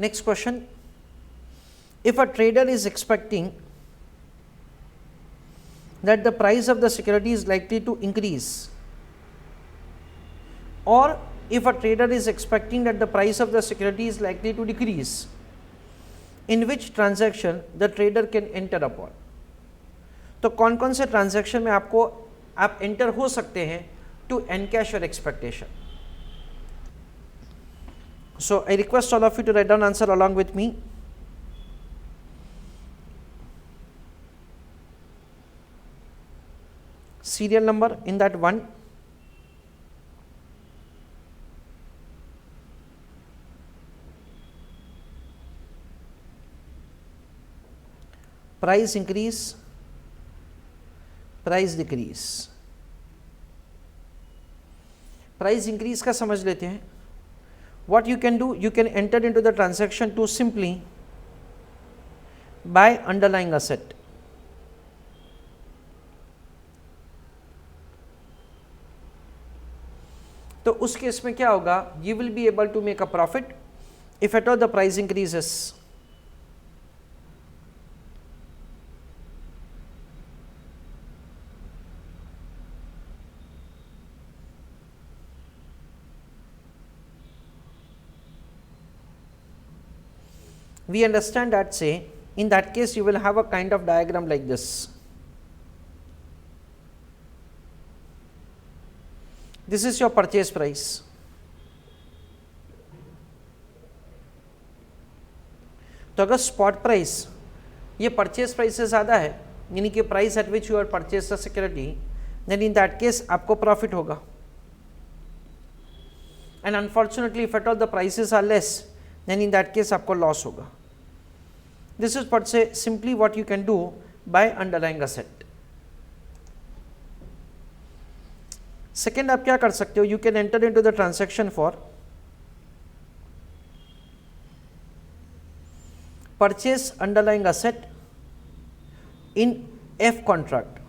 Next question, if a trader is expecting that the price of the security is likely to increase, or if a trader is expecting that the price of the security is likely to decrease, in which transaction the trader can enter upon? तो कौन कौन से transaction में आपको आप enter हो सकते हैं to encash your expectation? So I request all of you to write down answer along with me. Serial number in that one. Price increase, price decrease. Price increase का समझ लेते हैं. What you can do, you can enter into the transaction to simply buy underlying asset. तो उस case में क्या होगा? You will be able to make a profit if at all the price increases. We understand that, say, in that case you will have a kind of diagram like this. This is your purchase price. तो अगर spot price ये purchase price से ज़्यादा है, यानी कि price at which you are purchase the security, then in that case आपको profit होगा. And unfortunately if at all the prices are less, then in that case आपको लॉस होगा. This is per se simply what you can do by underlying asset. Second, आप क्या कर सकते हो? You can enter into the transaction for purchase underlying asset in F contract.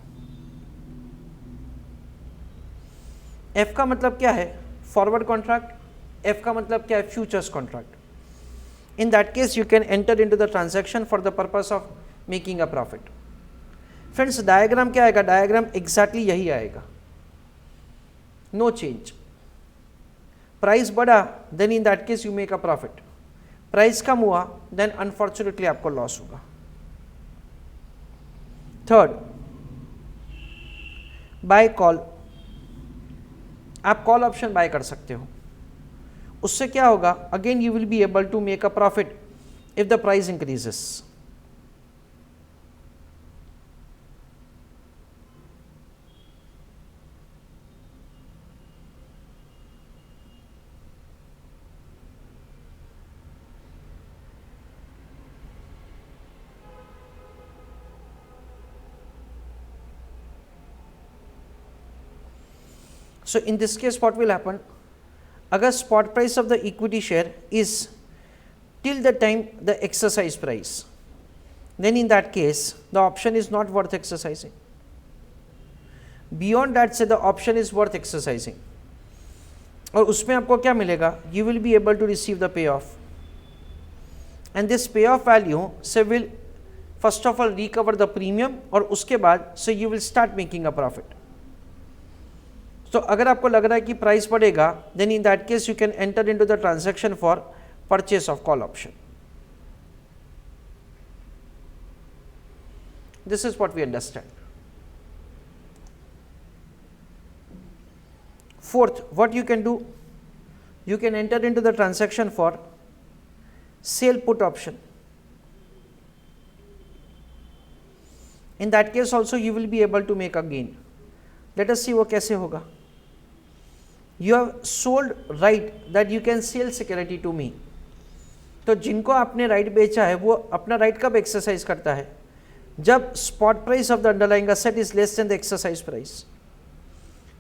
F का मतलब क्या है? Forward contract. F का मतलब क्या है? Futures contract. In that case you can enter into the transaction for the purpose of making a profit. Friends, diagram क्या आएगा? Diagram exactly यही आएगा. No change. Price बढ़ा, then in that case you make a profit. Price कम हुआ, then unfortunately आपको loss होगा. Third, buy call. आप call option buy कर सकते हो. उससे क्या होगा? Again you will be able to make a profit if the price increases. So in this case what will happen? अगर spot price of the equity share is till the time the exercise price, then in that case the option is not worth exercising. Beyond that say the option is worth exercising. और उसमें आपको क्या मिलेगा? You will be able to receive the pay of, and this payoff value से will first of all recover the premium, और उसके बाद से you will start making a profit. तो अगर आपको लग रहा है कि प्राइस बढ़ेगा, then in that case you can enter into the transaction for purchase of call option. This is what we understand. Fourth, what you can do? You can enter into the transaction for sale put option. In that case also you will be able to make a gain. Let us see वो कैसे होगा. You have sold right that you can sell security to me. तो जिनको आपने right बेचा है वो अपना राइट कब एक्सरसाइज करता है? जब spot price of the underlying asset is less than the exercise price.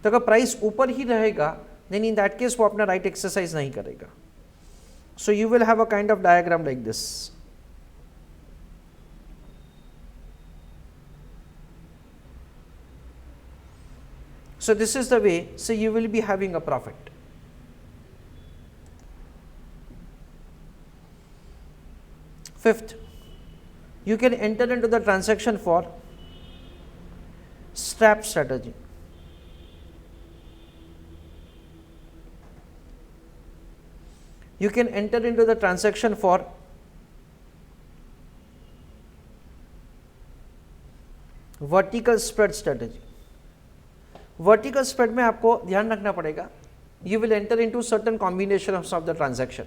तो अगर प्राइस ऊपर ही रहेगा, देन इन दैट केस वो अपना राइट एक्सरसाइज नहीं करेगा. So you will have a kind of diagram like this. So this is the way, so you will be having a profit. Fifth, you can enter into the transaction for strap strategy. You can enter into the transaction for vertical spread strategy. Vertical spread में आपको ध्यान रखना पड़ेगा, you will enter into certain combination of the transaction.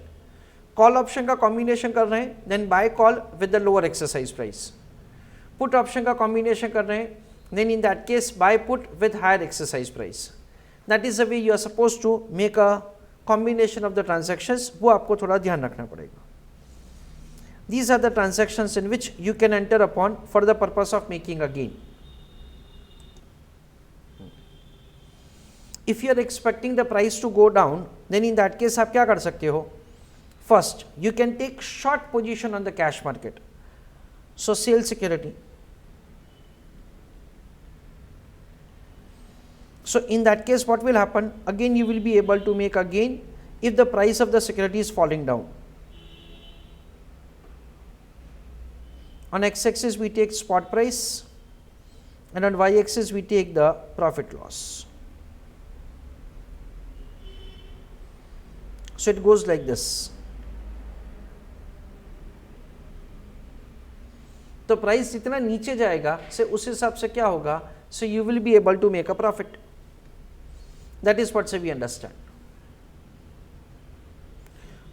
Call option का combination कर रहे हैं, then buy call with the lower exercise price. Put option का कॉम्बिनेशन कर रहे हैं, then in that case buy put with higher exercise price. That is the way you are suppose to make a combination of the transactions. वो आपको थोड़ा ध्यान रखना पड़ेगा. These are the transactions in which you can enter upon for the purpose of making a gain. If you are expecting the price to go down, then in that case आप क्या कर सकते हो? First, you can take short position on the cash market. So sell security. So in that case what will happen? Again you will be able to make a gain if the price of the security is falling down. On x-axis we take spot price and on y-axis we take the profit loss. So it goes like this. तो price जितना नीचे जाएगा से उस हिसाब से क्या होगा? So you will be able to make a profit. That is what we understand.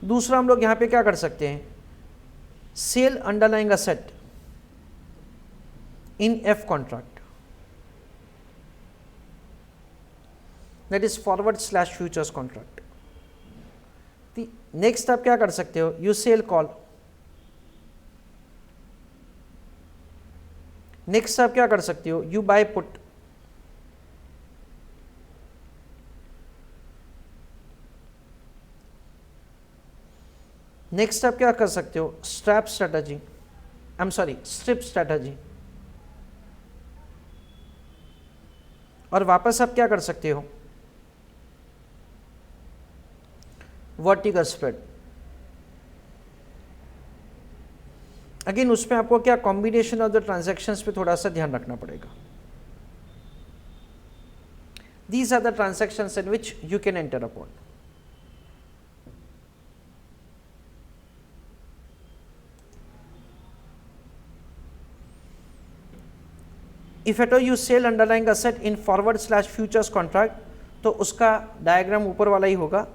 दूसरा हम लोग यहाँ पे क्या कर सकते हैं? Sell underlying asset in F contract, that is forward/futures contract. The next आप क्या कर सकते हो? You sell call. Next आप क्या कर सकते हो? You buy put. Next आप क्या कर सकते हो? Strap strategy. Strip strategy. और वापस आप क्या कर सकते हो? Vertical spread. अगेन उसमें आपको क्या कॉम्बिनेशन ऑफ द ट्रांजैक्शंस पे थोड़ा सा ध्यान रखना पड़ेगा. These are the transactions in which you can enter upon. If at all you sell underlying asset in forward/futures contract, तो उसका डायग्राम ऊपर वाला ही होगा.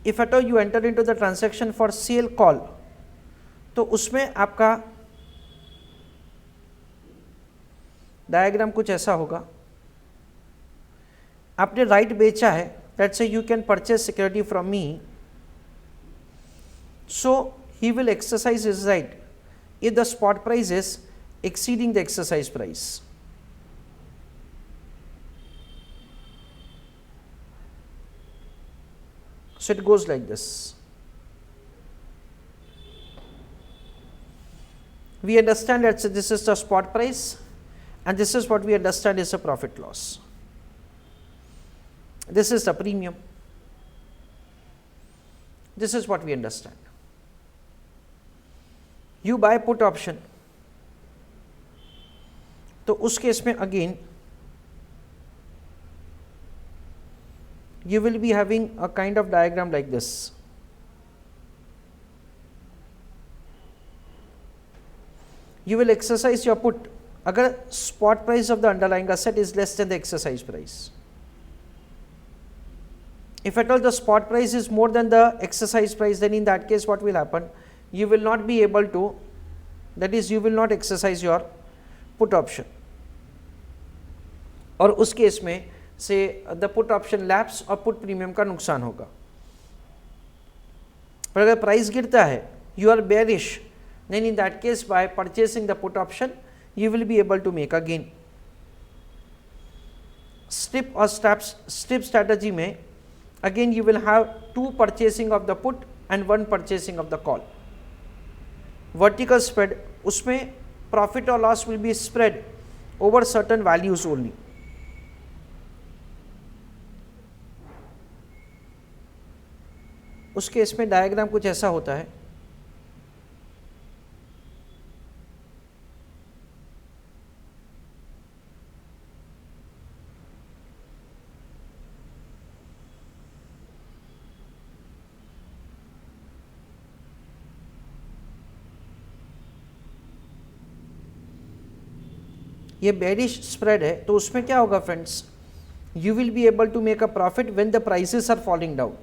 If at all you enter into the transaction for sell call, तो उसमें आपका diagram कुछ ऐसा होगा. आपने राइट बेचा है, let's say you can purchase security from me, so he will exercise his right if the spot price is exceeding the exercise price. So it goes like this. We understand that this is the spot price and this is what we understand is a profit loss. This is the premium. This is what we understand. You buy put option. तो उस case में again you will be having a kind of diagram like this. You will exercise your put अगर spot price of the underlying asset is less than the exercise price. If at all the spot price is more than the exercise price, then in that case what will happen? You will not be able to, that is you will not exercise your put option. और उस case में से the put option lapse और put premium का नुकसान होगा. पर अगर प्राइस गिरता है, you are bearish, then in that case by purchasing the put option you will be able to make a gain. Strip और स्ट्रिप स्ट्रैटेजी में again you will have 2 purchasing of the put and 1 purchasing of the call. Vertical spread, उसमें profit और loss will be spread over certain values only. उस case में diagram कुछ ऐसा होता है. ये बेरिश स्प्रेड है, तो उसमें क्या होगा friends, you will be able to make a profit when the prices are falling down.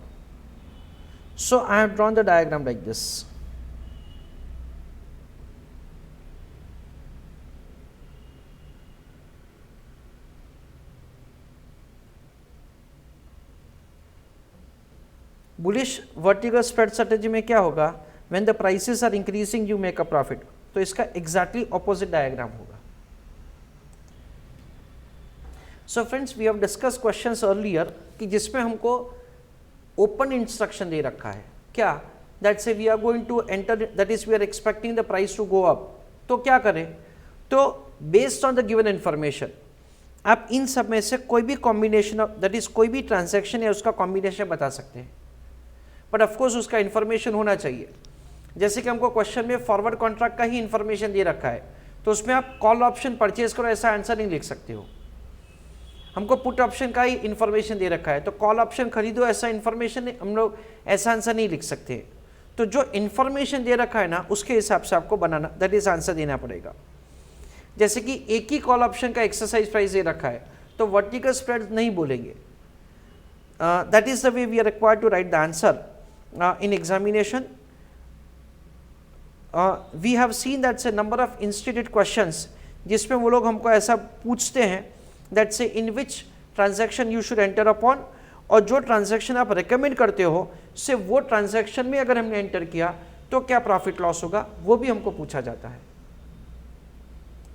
So I have drawn the diagram like this. Bullish vertical spread strategy में क्या होगा, when the prices are increasing you make a profit. तो इसका exactly opposite diagram होगा. So friends, we have discussed questions earlier कि जिसमें हमको open instruction दे रखा है, क्या, that say we are going to enter, that is we are expecting the price to go up. तो क्या करें, तो based on the given information आप इन सब में से कोई भी कॉम्बिनेशन ऑफ, दैट इज कोई भी ट्रांजैक्शन है उसका कॉम्बिनेशन बता सकते हैं, बट ऑफकोर्स उसका इन्फॉर्मेशन होना चाहिए. जैसे कि हमको क्वेश्चन में फॉरवर्ड कॉन्ट्रैक्ट का ही इन्फॉर्मेशन दे रखा है, तो उसमें आप कॉल ऑप्शन परचेज करो ऐसा आंसर नहीं लिख सकते हो. हमको पुट ऑप्शन का ही इन्फॉर्मेशन दे रखा है, तो कॉल ऑप्शन खरीदो ऐसा इन्फॉर्मेशन हम लोग ऐसा आंसर नहीं लिख सकते. तो जो इन्फॉर्मेशन दे रखा है ना उसके हिसाब से आपको बनाना, दैट इज आंसर देना पड़ेगा. जैसे कि एक ही कॉल ऑप्शन का एक्सरसाइज प्राइस दे रखा है तो वर्टिकल स्प्रेड नहीं बोलेंगे. That is the way we are required to write the answer in examination. We have seen that's a number of institute questions जिसमें वो लोग हमको ऐसा पूछते हैं that say in which transaction you should enter upon, और जो transaction आप रिकमेंड करते हो से वो ट्रांजैक्शन में अगर हमने एंटर किया तो क्या प्रॉफिट लॉस होगा, वो भी हमको पूछा जाता है.